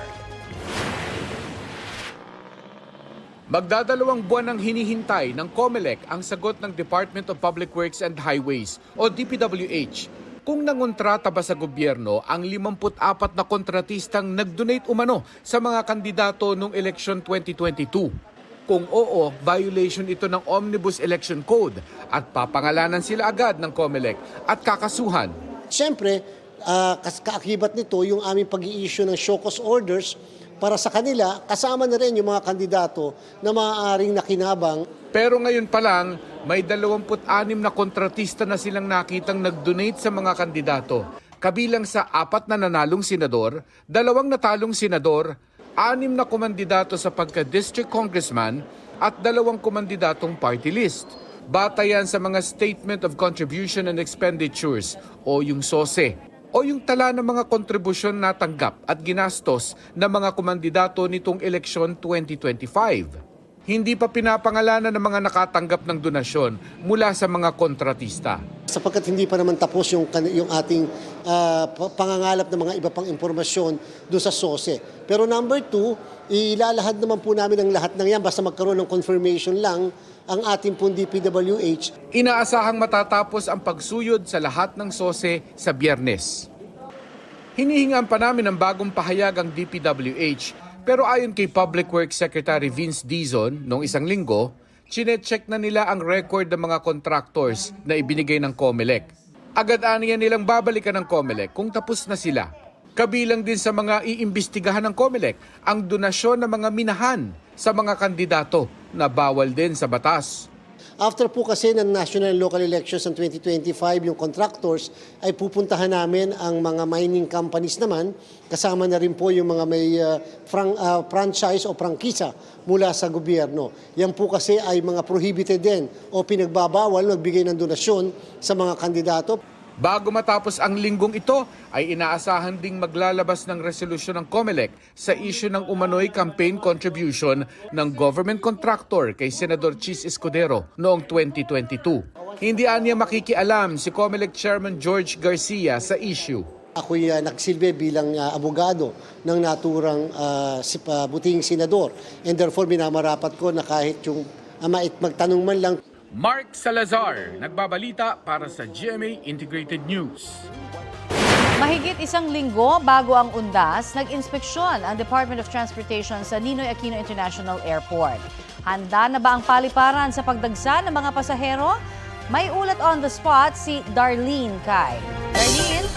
Magdadalawang buwan ang hinihintay ng COMELEC ang sagot ng Department of Public Works and Highways o DPWH kung nangontrata ba sa gobyerno ang 54 na kontratistang nag-donate umano sa mga kandidato noong eleksyon 2022. Kung oo, violation ito ng Omnibus Election Code at papangalanan sila agad ng COMELEC at kakasuhan. Siyempre, kaakibat nito yung aming pag-i-issue ng show cause orders para sa kanila, kasama na rin yung mga kandidato na maaaring nakinabang. Pero ngayon pa lang, may 26 na kontratista na silang nakitang nag-donate sa mga kandidato. Kabilang sa 4 na nanalong senador, 2 natalong senador, 6 na komandidato sa pagka-district congressman at 2 komandidatong party list. Batayan sa mga Statement of Contribution and Expenditures o yung SOSE o yung tala ng mga kontribusyon na tanggap at ginastos ng mga komandidato nitong eleksyon 2025. Hindi pa pinapangalanan ng mga nakatanggap ng donasyon mula sa mga kontratista. Sapagkat hindi pa naman tapos yung ating pangangalap ng mga iba pang impormasyon doon sa SOSE. Pero number 2, ilalahad naman po namin ang lahat ng yan basta magkaroon ng confirmation lang ang ating pong DPWH. Inaasahang matatapos ang pagsuyod sa lahat ng SOSE sa Biyernes. Hinihingan pa namin ng bagong pahayag ang DPWH. Pero ayon kay Public Works Secretary Vince Dizon, noong isang linggo, chinecheck na nila ang record ng mga contractors na ibinigay ng COMELEC. Agad aniyan nilang babalikan ng COMELEC kung tapos na sila. Kabilang din sa mga iimbestigahan ng COMELEC ang donasyon ng mga minahan sa mga kandidato na bawal din sa batas. After po kasi ng national and local elections ng 2025, yung contractors ay pupuntahan namin ang mga mining companies naman, kasama na rin po yung mga may franchise o prangkisa mula sa gobyerno. Yan po kasi ay mga prohibited din o pinagbabawal magbigay ng donasyon sa mga kandidato. Bago matapos ang linggong ito, ay inaasahan ding maglalabas ng resolusyon ng COMELEC sa issue ng umano'y campaign contribution ng government contractor kay Senador Chis Escudero noong 2022. Hindi anya makikialam si COMELEC Chairman George Garcia sa issue. Ako'y nagsilbi bilang abogado ng naturang buting senador, and therefore minamarapat ko na kahit yung magtanong man lang. Mark Salazar, nagbabalita para sa GMA Integrated News. Mahigit isang linggo bago ang undas, nag-inspeksyon ang Department of Transportation sa Ninoy Aquino International Airport. Handa na ba ang paliparan sa pagdagsa ng mga pasahero? May ulat on the spot si Darlene Kai. Darlene?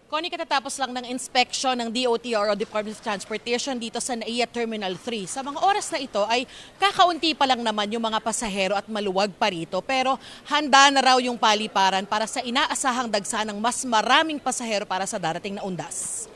Connie, katatapos lang ng inspection ng DOTR o Department of Transportation dito sa NAIA Terminal 3. Sa mga oras na ito ay kakaunti pa lang naman yung mga pasahero at maluwag pa rito. Pero handa na raw yung paliparan para sa inaasahang dagsa ng mas maraming pasahero para sa darating na undas.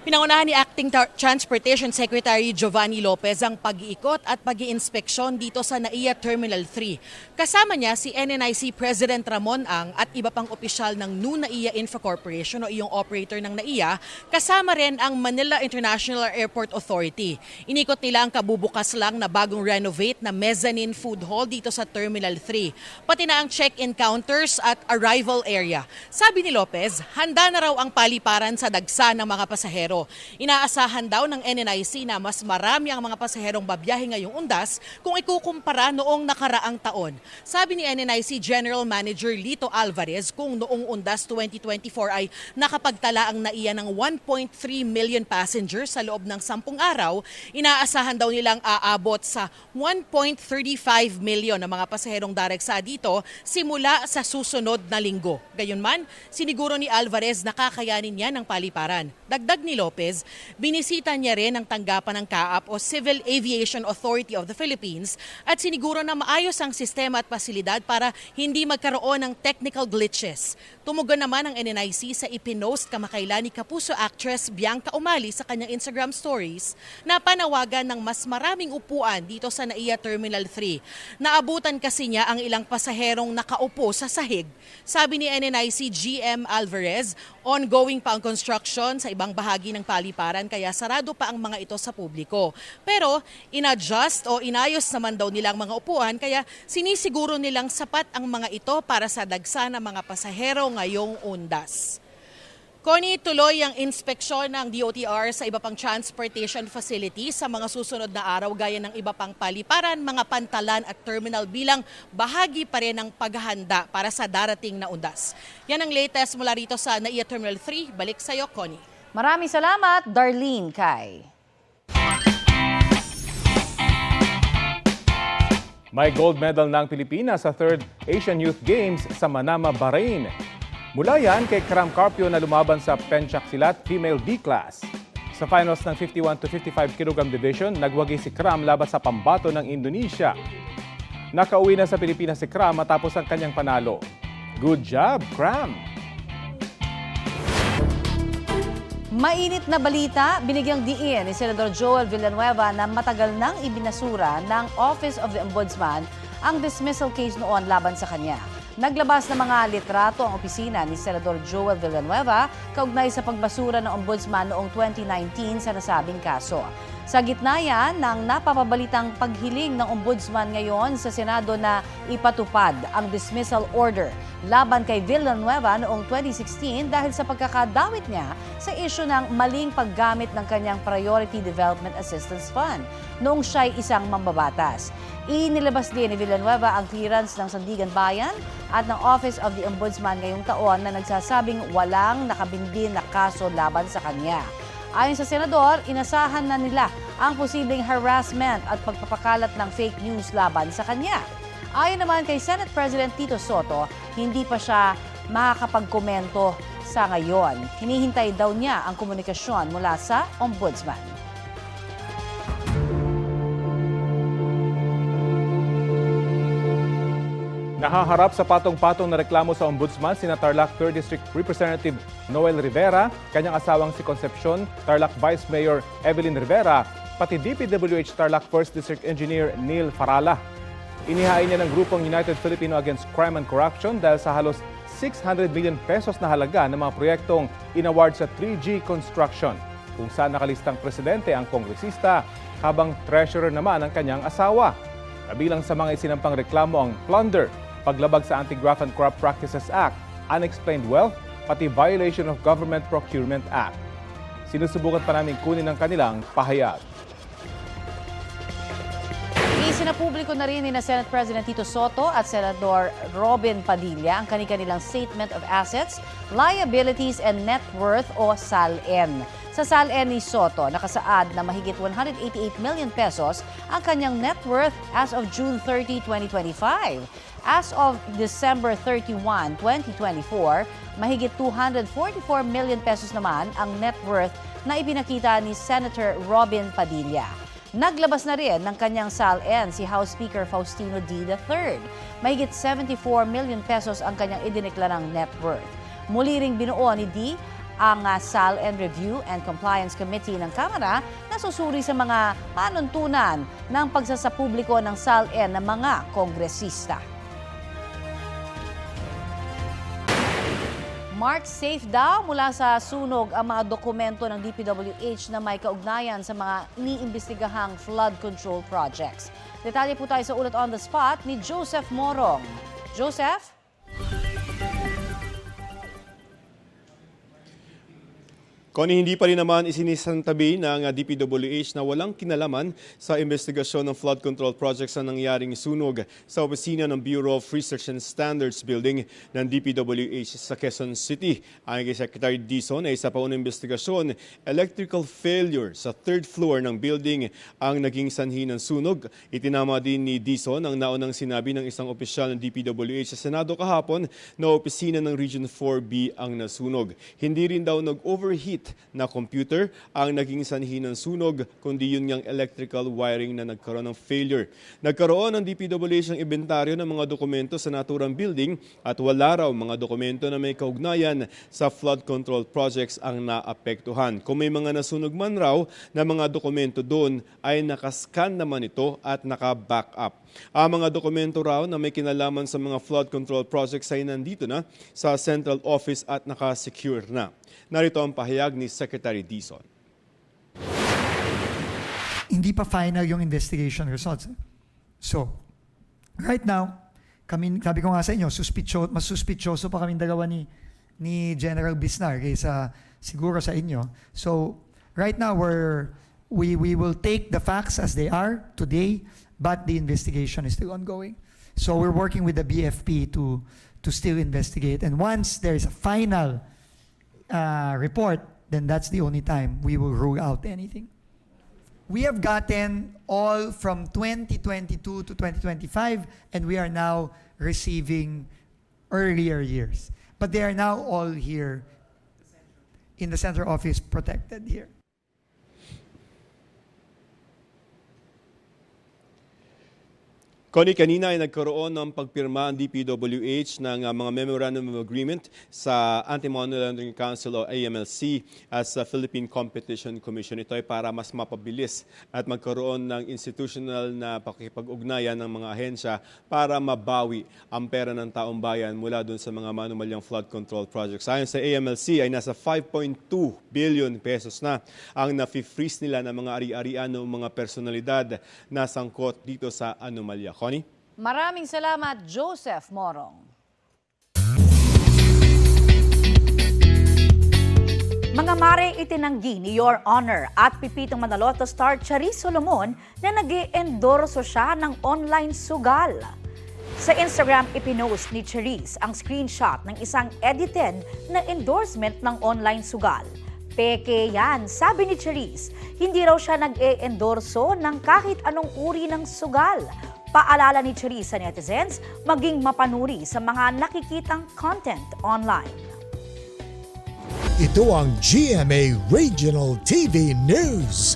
Pinangunahan ni Acting Transportation Secretary Giovanni Lopez ang pag-iikot at pag-iinspeksyon dito sa NAIA Terminal 3. Kasama niya si NNIC President Ramon Ang at iba pang opisyal ng new NAIA Infra Corporation o iyong operator ng NAIA, kasama rin ang Manila International Airport Authority. Inikot nila ang kabubukas lang na bagong renovate na mezzanine food hall dito sa Terminal 3, pati na ang check-in counters at arrival area. Sabi ni Lopez, handa na raw ang paliparan sa dagsa ng mga pasahero. Inaasahan daw ng NNIC na mas marami ang mga pasaherong babiyahe ngayong undas kung ikukumpara noong nakaraang taon. Sabi ni NNIC General Manager Lito Alvarez, kung noong undas 2024 ay nakapagtala ang NAIA ng 1.3 million passengers sa loob ng 10 araw, inaasahan daw nilang aabot sa 1.35 million ang mga pasaherong dareksa dito simula sa susunod na linggo. Gayunman, siniguro ni Alvarez na kakayanin niya ng paliparan. Dagdag ni Lopez, binisita niya rin ang tanggapan ng CAAP o Civil Aviation Authority of the Philippines at siniguro na maayos ang sistema at pasilidad para hindi magkaroon ng technical glitches. Tumugon naman ang NNIC sa ipinost kamakailan ni Kapuso actress Bianca Umali sa kanyang Instagram stories na panawagan ng mas maraming upuan dito sa NAIA Terminal 3. Naabutan kasi niya ang ilang pasaherong nakaupo sa sahig. Sabi ni NNIC GM Alvarez, ongoing pa ang construction sa ibang bahagi ng paliparan kaya sarado pa ang mga ito sa publiko. Pero inadjust o inayos naman daw nilang mga upuan kaya sinisiguro nilang sapat ang mga ito para sa dagsa ng mga pasahero ngayong undas. Connie, tuloy ang inspeksyon ng DOTR sa iba pang transportation facilities sa mga susunod na araw gaya ng iba pang paliparan, mga pantalan at terminal bilang bahagi pa rin ng paghahanda para sa darating na undas. Yan ang latest mula rito sa NAIA Terminal 3. Balik sa iyo, Connie. Maraming salamat, Darlene Kai. May gold medal ng Pilipinas sa 3rd Asian Youth Games sa Manama, Bahrain. Mula yan kay Kram Carpio na lumaban sa Pencaksilat Female B-Class. Sa finals ng 51 to 55 kg division, nagwagi si Kram laban sa pambato ng Indonesia. Nakauwi na sa Pilipinas si Kram matapos ang kanyang panalo. Good job, Kram! Mainit na balita, binigyang diin ni Senador Joel Villanueva na matagal nang ibinasura ng Office of the Ombudsman ang dismissal case noon laban sa kanya. Naglabas ng mga litrato ang opisina ni Senador Joel Villanueva kaugnay sa pagbasura ng Ombudsman noong 2019 sa nasabing kaso. Sa gitna yan ng napapabalitang paghiling ng Ombudsman ngayon sa Senado na ipatupad ang dismissal order laban kay Villanueva noong 2016 dahil sa pagkakadawit niya sa isyu ng maling paggamit ng kanyang Priority Development Assistance Fund noong siya'y isang mambabatas. Inilabas din ni Villanueva ang clearance ng Sandigan Bayan at ng Office of the Ombudsman ngayong taon na nagsasabing walang nakabindin na kaso laban sa kanya. Ayon sa Senador, inasahan na nila ang posibleng harassment at pagpapakalat ng fake news laban sa kanya. Ayon naman kay Senate President Tito Soto, hindi pa siya makakapagkomento sa ngayon. Hinihintay daw niya ang komunikasyon mula sa Ombudsman. Nahaharap sa patong-patong na reklamo sa Ombudsman sina Tarlac 3rd District Representative Noel Rivera, kanyang asawang si Concepcion, Tarlac Vice Mayor Evelyn Rivera, pati DPWH Tarlac 1st District Engineer Neil Farala. Inihain niya ng grupong United Filipino Against Crime and Corruption dahil sa halos 600 million pesos na halaga ng mga proyektong inaward sa 3G Construction, kung saan nakalistang presidente ang kongresista habang treasurer naman ang kanyang asawa. Kabilang sa mga isinampang reklamo ang plunder, paglabag sa Anti-Graft and Corrupt Practices Act, unexplained wealth, pati violation of Government Procurement Act. Sinusubukan pa namin kunin ang kanilang pahayag. Isinapubliko na rin ni Senate President Tito Soto at Senador Robin Padilla ang kanilang Statement of Assets, Liabilities and Net Worth o SALN. Sa SALN ni Soto, nakasaad na mahigit 188 million pesos ang kanyang net worth as of June 30, 2025. As of December 31, 2024, mahigit 244 million pesos naman ang net worth na ipinakita ni Senator Robin Padilla. Naglabas na rin ng kanyang SALN si House Speaker Faustino D. III. Mahigit 74 million pesos ang kanyang idineklarang net worth. Muli ring binuo ni D ang SALN Review and Compliance Committee ng Kamara na susuri sa mga panuntunan ng pagsasapubliko ng SALN ng mga kongresista. Marked safe daw mula sa sunog ang mga dokumento ng DPWH na may kaugnayan sa mga iniimbestigahang flood control projects. Detalye po tayo sa ulat on the spot ni Joseph Morong. Joseph? Connie, hindi pa rin naman isinisantabi ng DPWH na walang kinalaman sa investigasyon ng flood control projects na nangyaring sunog sa opisina ng Bureau of Research and Standards Building ng DPWH sa Quezon City. Ayon kay Secretary Dizon, ay isa pa unang investigasyon, electrical failure sa third floor ng building ang naging sanhi ng sunog. Itinama din ni Dizon ang naunang sinabi ng isang opisyal ng DPWH sa Senado kahapon na opisina ng Region 4B ang nasunog. Hindi rin daw nag-overheat na computer ang naging sanhi ng sunog, kundi yun niyang electrical wiring na nagkaroon ng failure. Nagkaroon ng DPWH ng inventaryo ng mga dokumento sa naturang building at wala raw mga dokumento na may kaugnayan sa flood control projects ang naapektuhan. Kung may mga nasunog man raw na mga dokumento doon ay nakascan naman ito at naka-backup. Ang mga dokumento raw na may kinalaman sa mga flood control projects ay nandito na sa central office at naka-secure na. Narito ang pahayag ni Secretary Dizon. Hindi pa final yung investigation results. So, right now, kami, sabi ko nga sa inyo, mas suspicioso pa kami dalawa ni General Bisnar kaysa siguro sa inyo. So, right now, we will take the facts as they are today, but the investigation is still ongoing. So, we're working with the BFP to still investigate. And once there is a final report, then that's the only time we will rule out anything. We have gotten all from 2022 to 2025, and we are now receiving earlier years. But they are now all here in the center office, protected here. Connie, kanina ay nagkaroon ng pagpirma ang DPWH ng mga Memorandum of Agreement sa Anti-Money Laundering Council o AMLC at sa Philippine Competition Commission. Ito ay para mas mapabilis at magkaroon ng institutional na pakikipag-ugnayan ng mga ahensya para mabawi ang pera ng taong bayan mula doon sa mga manumalyang flood control projects. Ayon sa AMLC ay nasa 5.2 billion pesos na ang nafi-freeze nila ng mga ari-arian ng mga personalidad na sangkot dito sa anomalya. Connie? Maraming salamat, Joseph Morong. Mga mare, itinanggi ni Your Honor at Pipitong Manaloto star Charis Solomon na nag-e-endorso siya ng online sugal. Sa Instagram, ipinost ni Charis ang screenshot ng isang edited na endorsement ng online sugal. Peke yan, sabi ni Charisse. Hindi raw siya nag-e-endorso ng kahit anong uri ng sugal. Paalala ni Charisse sa netizens, maging mapanuri sa mga nakikitang content online. Ito ang GMA Regional TV News.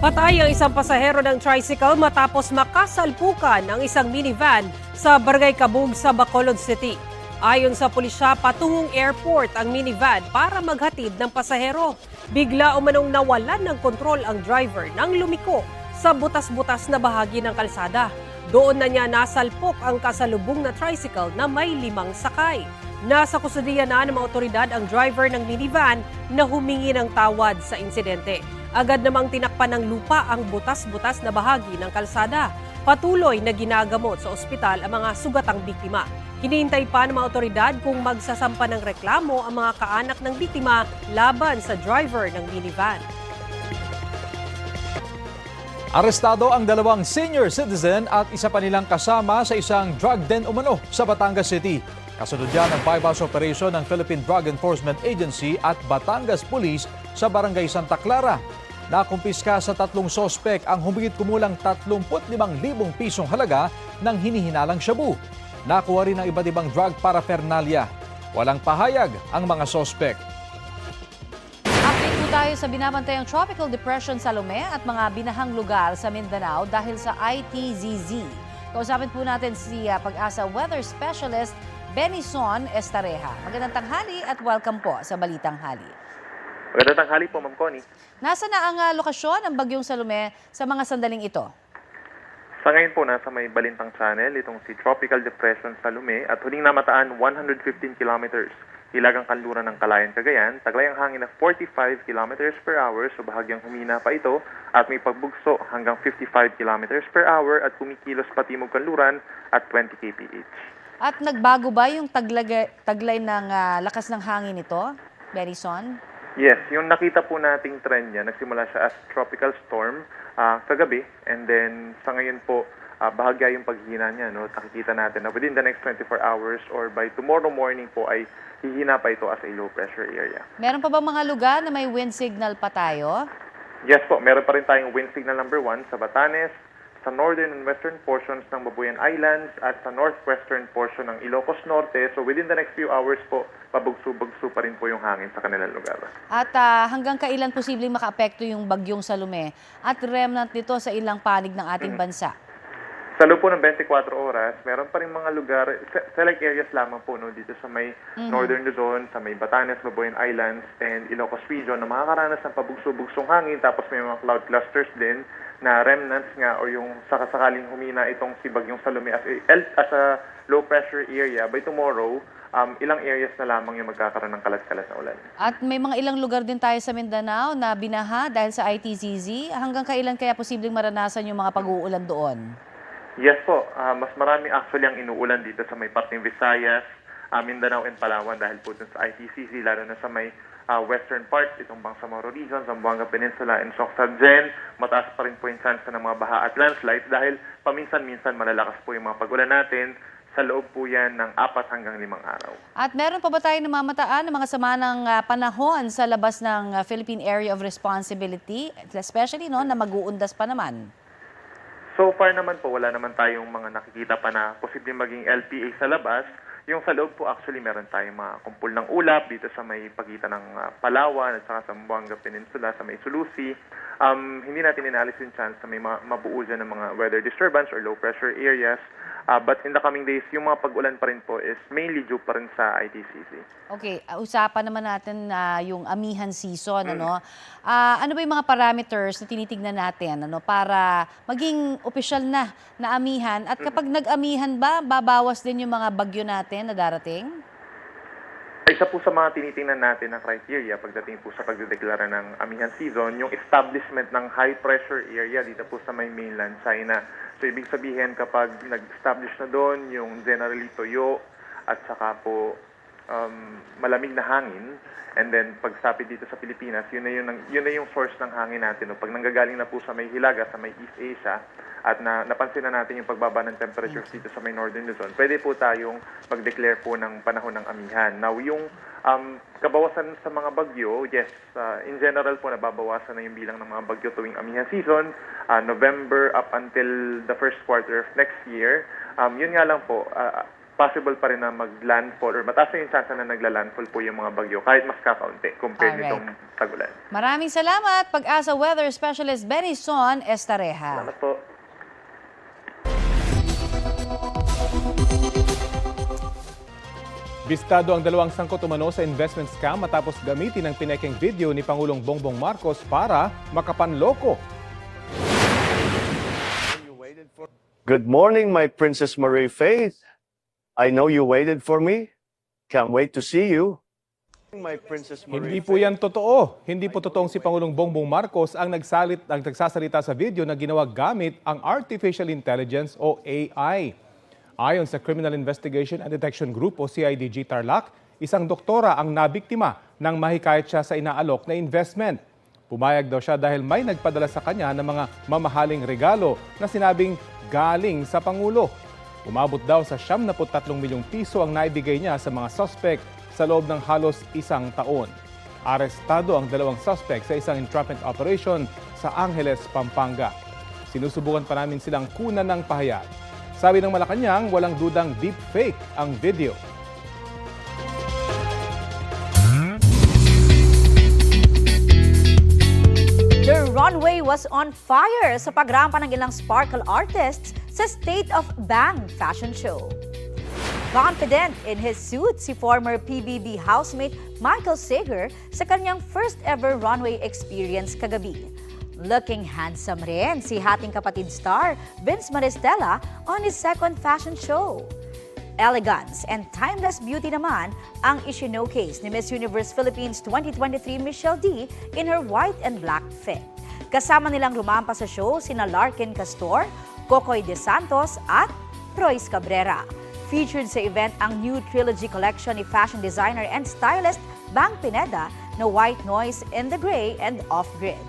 Patay ang isang pasahero ng tricycle matapos makasalpukan ang isang minivan sa Barangay Kabug sa Bacolod City. Ayon sa pulisya, patungong airport ang minivan para maghatid ng pasahero. Bigla umanong nawalan ng kontrol ang driver nang lumiko sa butas-butas na bahagi ng kalsada. Doon na niya nasalpok ang kasalubong na tricycle na may 5 sakay. Nasa kustudiya na ng mga otoridad ang driver ng minivan na humingi ng tawad sa insidente. Agad namang tinakpan ng lupa ang butas-butas na bahagi ng kalsada. Patuloy na ginagamot sa ospital ang mga sugatang biktima. Hinihintay pa ng mga otoridad kung magsasampa ng reklamo ang mga kaanak ng biktima laban sa driver ng minivan. Arestado ang 2 senior citizen at isa pa nilang kasama sa isang drug den umano sa Batangas City. Kasunod yan ang bypass operation ng Philippine Drug Enforcement Agency at Batangas Police sa Barangay Santa Clara. Nakumpiska sa 3 sospek ang humigit kumulang 35,000 pisong halaga ng hinihinalang shabu. Nakuha rin ang iba't ibang drug paraphernalia. Walang pahayag ang mga sospek. Update po tayo sa binabantayang Tropical Depression Salome at mga binahang lugar sa Mindanao dahil sa ITZZ. Kausapin po natin si Pag-asa Weather Specialist Benison Estareja. Magandang tanghali at welcome po sa Balitang Hali. Magandang tanghali po, Ma'am Connie. Nasa na ang lokasyon ng Bagyong Salome sa mga sandaling ito? Sa ngayon po, nasa may Balintang Channel, itong si Tropical Depression Salome at huling namataan 115 kilometers. Hilagang kanluran ng Calayan, Cagayan, taglay ang hangin na 45 kilometers per hour, so bahagyang humina pa ito at may pagbugso hanggang 55 kilometers per hour at kumikilos pa timog kanluran at 20 kph. At nagbago ba yung taglay ng lakas ng hangin nito, Benison? Yes, yung nakita po nating trend niya, nagsimula siya as tropical storm kagabi, and then sa ngayon po, bahagya yung paghihina niya. No? Nakikita natin na within the next 24 hours or by tomorrow morning po ay hihina pa ito as a low pressure area. Meron pa ba mga lugar na may wind signal pa tayo? Yes po, meron pa rin tayong wind signal number 1 sa Batanes, sa northern and western portions ng Babuyan Islands at sa northwestern portion ng Ilocos Norte. So within the next few hours po, pabugso-bugso pa rin po yung hangin sa kanilang lugar. At hanggang kailan posibleng makaapekto yung Bagyong Salome at remnant nito sa ilang panig ng ating bansa? Sa loob po ng 24 oras, meron pa rin mga lugar, select areas lamang po no, dito sa may northern Luzon, sa may Batanes, Babuyan Islands, and Ilocos Region na makakaranas ng pabugso-bugsong hangin. Tapos may mga cloud clusters din na remnants nga o yung sakasakaling humina itong si Bagyong Salome as a low pressure area. By tomorrow, ilang areas na lamang yung magkakaroon ng kalat-kalat na ulan. At may mga ilang lugar din tayo sa Mindanao na binaha dahil sa ITZZ. Hanggang kailan kaya posibleng maranasan yung mga pag-uulan doon? Yes po, mas marami actually ang inuulan dito sa may parteng Visayas, Mindanao and Palawan dahil po dun sa ITCZ, lalo na sa may western parts, itong Bangsamoro Region, Zamboanga Peninsula and Socsagen. Mataas pa rin po yung chance ng mga baha at landslides dahil paminsan-minsan malalakas po yung mga pag-ulan natin. Sa loob po yan ng 4 hanggang 5 araw. At meron pa ba tayong namamataan ng mga sama ng panahon sa labas ng Philippine Area of Responsibility, especially no, na mag-uundas pa naman? So far naman po, wala naman tayong mga nakikita pa na posibleng maging LPA sa labas. Yung sa loob po actually meron tayong mga kumpul ng ulap dito sa may pagitan ng Palawan at saka sa Zamboanga Peninsula, sa may Sulusi. Hindi natin inalis yung chance na may mabuo dyan ng mga weather disturbance or low pressure areas. But in the coming days, yung mga pag-ulan pa rin po is mainly due pa rin sa ITCZ. Okay, usapan naman natin yung amihan season. Ano ba yung mga parameters na tinitignan natin para maging opisyal na amihan? At kapag nag-amihan ba, babawas din yung mga bagyo natin na darating? Isa po sa mga tinitingnan natin na criteria pagdating po sa pagdedeklara ng amihan season, yung establishment ng high pressure area dito po sa may mainland China. So ibig sabihin kapag nag-establish na doon yung generally toyo at saka po malamig na hangin. And then, pagsapit dito sa Pilipinas, yun na yung source ng hangin natin. No? Pag nanggagaling na po sa may Hilaga, sa may East Asia, at napansin na natin yung pagbaba ng temperatures dito sa may Northern Luzon, pwede po tayong mag-declare po ng panahon ng amihan. Now, yung kabawasan sa mga bagyo, yes, in general po, nababawasan na yung bilang ng mga bagyo tuwing amihan season, November up until the first quarter of next year. Yun nga lang po, possible pa rin na mag-landfall or mataas na yung chance na nagla-landfall po yung mga bagyo kahit mas kakaunti compared Alright. nitong tagulan. Maraming salamat, Pag-asa Weather Specialist Benison Estareja. Salamat po. Bistado ang dalawang sangkot umano sa investment scam matapos gamitin ang pinekeng video ni Pangulong Bongbong Marcos para makapanloko. Good morning, my Princess Marie Faith. I know you waited for me. Can't wait to see you. My Princess Hindi po yan totoo. Hindi po totoong si Pangulong Bongbong Marcos ang nagsasalita sa video na ginawa gamit ang Artificial Intelligence o AI. Ayon sa Criminal Investigation and Detection Group o CIDG Tarlac, isang doktora ang nabiktima nang mahikayat siya sa inaalok na investment. Pumayag daw siya dahil may nagpadala sa kanya ng mga mamahaling regalo na sinabing galing sa Pangulo. Umabot daw sa 73 milyong piso ang naibigay niya sa mga suspect sa loob ng halos isang taon. Arestado ang dalawang suspect sa isang entrapment operation sa Angeles, Pampanga. Sinusubukan pa namin silang kunan ng pahayag. Sabi ng Malacanang, walang dudang deepfake ang video. The runway was on fire sa pagrampa ng ilang sparkle artists sa State of Bang fashion show. Confident in his suit si former PBB housemate Michael Sager sa kanyang first ever runway experience kagabi. Looking handsome rin si hating kapatid star Vince Maristella on his second fashion show. Elegance and timeless beauty naman ang isinowcase ni Miss Universe Philippines 2023 Michelle D in her white and black fit. Kasama nilang rumampa sa show sina Larkin Castor, Cocoy De Santos at Royce Cabrera. Featured sa event ang new trilogy collection ni fashion designer and stylist Bang Pineda na White Noise in the Gray and Off-Grid.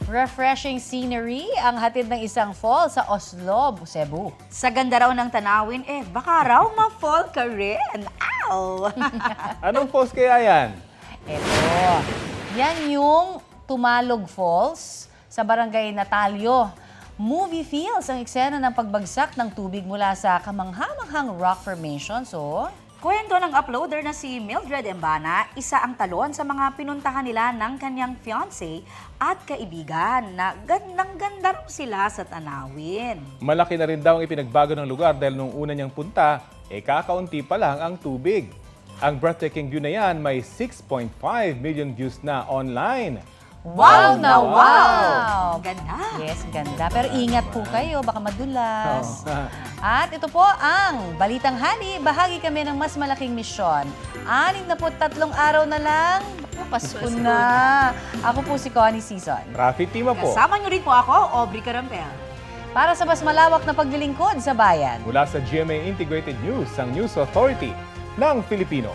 Refreshing scenery ang hatid ng isang fall sa Oslo, Cebu. Sa ganda raw ng tanawin, baka raw ma-fall ka rin. Ow! Anong falls kaya yan? Ito. Yan yung Tumalog Falls sa Barangay Natalio. Movie feels ang eksena ng pagbagsak ng tubig mula sa kamanghamanghang rock formation. So, kwento ng uploader na si Mildred Embana, isa ang talon sa mga pinuntahan nila ng kanyang fiancé at kaibigan na gandang-ganda raw sila sa tanawin. Malaki na rin daw ang ipinagbago ng lugar dahil nung una niyang punta, kakaunti pa lang ang tubig. Ang breathtaking view na yan may 6.5 million views na online. wow na wow! Ganda! Yes, ganda. Pero ingat po kayo, baka madulas. At ito po ang Balitang Hali. Bahagi kami ng mas malaking misyon. 63 araw na lang. Pasko na. Ako po si Connie Season. Rafi Tima po. Kasama niyo rin po ako, Aubrey Carampel. Para sa mas malawak na paglilingkod sa bayan. Mula sa GMA Integrated News, ang News Authority ng Filipino.